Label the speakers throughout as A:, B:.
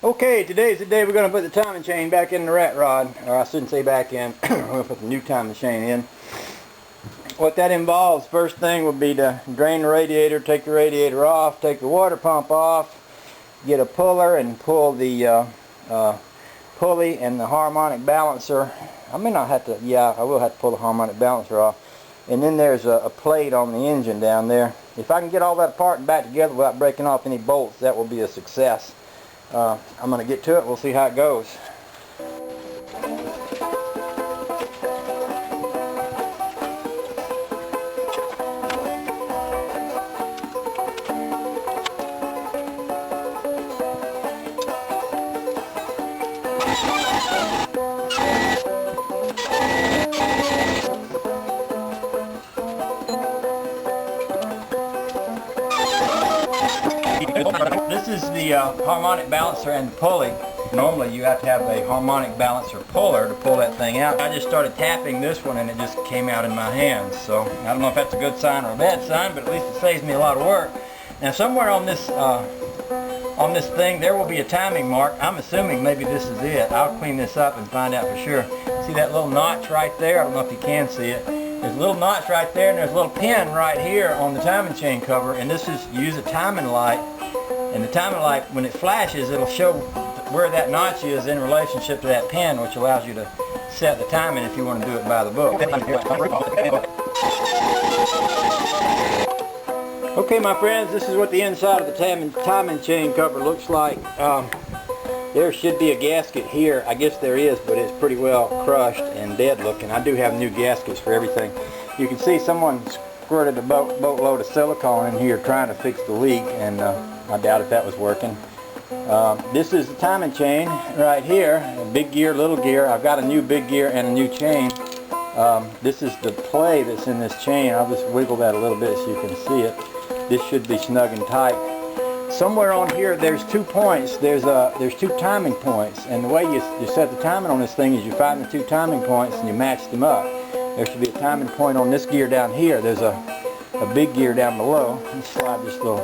A: Okay, today's the day we're going to put the timing chain back in the rat rod. Or I shouldn't say back in. We're going to put the new timing chain in. What that involves, first thing would be to drain the radiator, take the radiator off, take the water pump off, get a puller and pull the pulley and the harmonic balancer. I may not have to, yeah, I will have to pull the harmonic balancer off. And then there's a plate on the engine down there. If I can get all that apart and back together without breaking off any bolts, that will be a success. I'm going to get to it. We'll see how it goes. This is the harmonic balancer and the pulley. Normally you have to have a harmonic balancer puller to pull that thing out. I just started tapping this one and it just came out in my hands. So I don't know if that's a good sign or a bad sign, but at least it saves me a lot of work. Now somewhere on this thing there will be a timing mark. I'm assuming maybe this is it. I'll clean this up and find out for sure. See that little notch right there? I don't know if you can see it. There's a little notch right there and there's a little pin right here on the timing chain cover, and this is, use a timing light, and the timing light, when it flashes, it'll show where that notch is in relationship to that pin, which allows you to set the timing if you want to do it by the book. Okay, my friends, this is what the inside of the timing chain cover looks like. There should be a gasket here. I guess there is, but it's pretty well crushed and dead looking. I do have new gaskets for everything. You can see someone squirted a boatload of silicone in here trying to fix the leak, and I doubt if that was working. This is the timing chain right here. Big gear, little gear. I've got a new big gear and a new chain. This is the play that's in this chain. I'll just wiggle that a little bit so you can see it. This should be snug and tight. Somewhere on here there's 2 points. There's 2 timing points, and the way you set the timing on this thing is you find the 2 timing points and you match them up. There should be a timing point on this gear down here. There's a big gear down below. Let's slide this little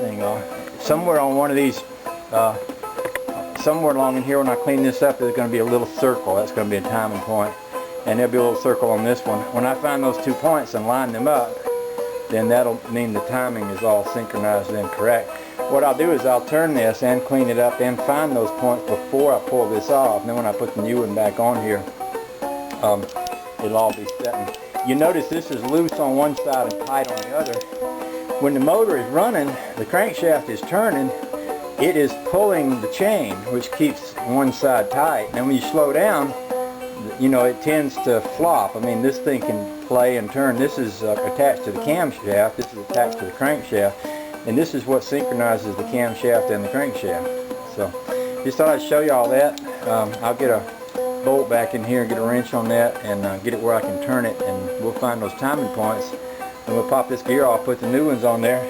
A: thing off. Somewhere on one of these, somewhere along in here when I clean this up, there's going to be a little circle. That's going to be a timing point, and there'll be a little circle on this one. When I find those 2 points and line them up, then that'll mean the timing is all synchronized and correct. What I'll do is I'll turn this and clean it up and find those points before I pull this off. And then when I put the new one back on here, it'll all be set. You notice this is loose on one side and tight on the other. When the motor is running, the crankshaft is turning, it is pulling the chain, which keeps one side tight. And when you slow down, you know, it tends to flop. I mean, this thing can play and turn. This is attached to the camshaft. This is attached to the crankshaft. And this is what synchronizes the camshaft and the crankshaft. So, just thought I'd show you all that. I'll get a bolt back in here, get a wrench on that, and get it where I can turn it, and we'll find those timing points. And we'll pop this gear off, put the new ones on there,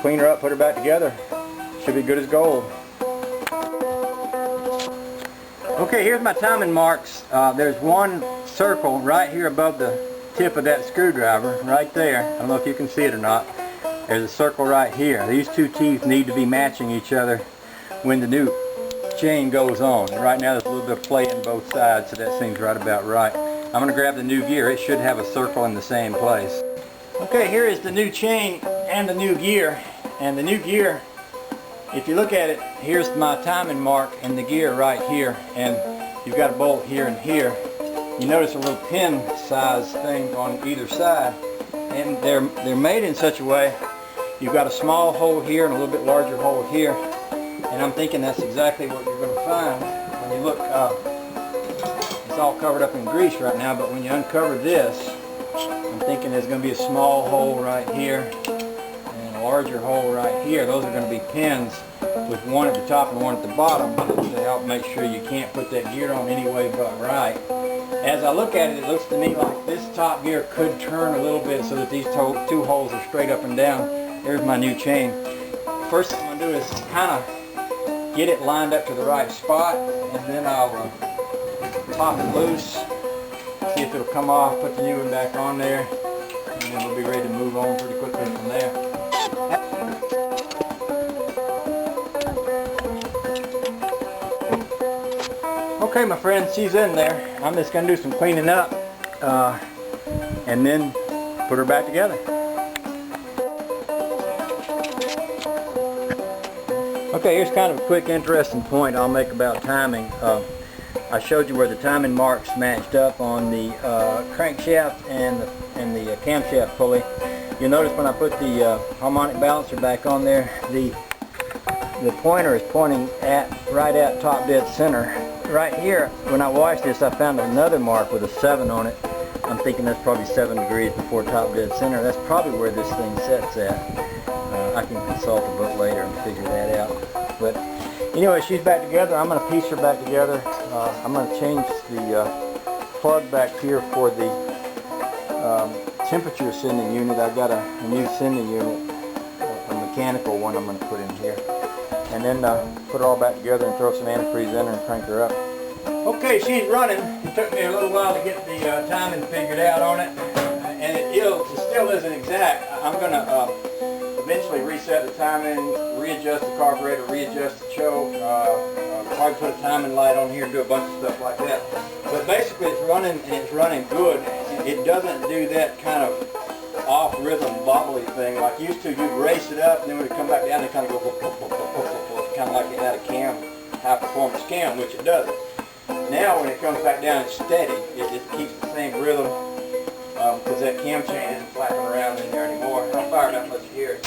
A: clean her up, put her back together. Should be good as gold. Okay, here's my timing marks. There's one circle right here above the tip of that screwdriver, right there. I don't know if you can see it or not. There's a circle right here. These 2 teeth need to be matching each other when the new chain goes on. And right now there's a little bit of play in both sides, so that seems right about right. I'm going to grab the new gear. It should have a circle in the same place. Okay, here is the new chain and the new gear. And the new gear, if you look at it, here's my timing mark and the gear right here, and you've got a bolt here and here. You notice a little pin size thing on either side, and they're made in such a way you've got a small hole here and a little bit larger hole here, and I'm thinking that's exactly what you're going to find when you look. It's all covered up in grease right now, but when you uncover this, I'm thinking there's going to be a small hole right here and a larger hole right here. Those are going to be pins with one at the top and one at the bottom to help make sure you can't put that gear on any way but right. As I look at it, it looks to me like this top gear could turn a little bit so that these 2 holes are straight up and down. There's my new chain. First thing I'm going to do is kind of get it lined up to the right spot, and then I'll pop it loose, see if it'll come off, put the new one back on there, and then we'll be ready to move on pretty quickly from there. Okay, my friend, she's in there. I'm just going to do some cleaning up and then put her back together. Okay, here's kind of a quick interesting point I'll make about timing. I showed you where the timing marks matched up on the crankshaft and the camshaft pulley. You'll notice when I put the harmonic balancer back on there, the pointer is pointing right at top dead center. Right here, when I washed this, I found another mark with a 7 on it. I'm thinking that's probably 7 degrees before top dead center. That's probably where this thing sets at. I can consult the book later and figure that out. But anyway, she's back together. I'm going to piece her back together. I'm going to change the plug back here for the temperature sending unit. I've got a new sending unit, a mechanical one I'm going to put in here. And then put her all back together and throw some antifreeze in her and crank her up. Okay, she's running. It took me a little while to get the timing figured out on it. And it still isn't exact. I'm going to eventually reset the timing, readjust the carburetor, readjust the choke, probably put a timing light on here and do a bunch of stuff like that. But basically it's running and it's running good. It doesn't do that kind of off rhythm bobbly thing like used to. You'd race it up and then when it come back down it kind of go kind of like it had a cam, high performance cam, which it doesn't. Now when it comes back down it's steady. It keeps the same rhythm because that cam chain isn't flapping around in there anymore. I don't fire that much here.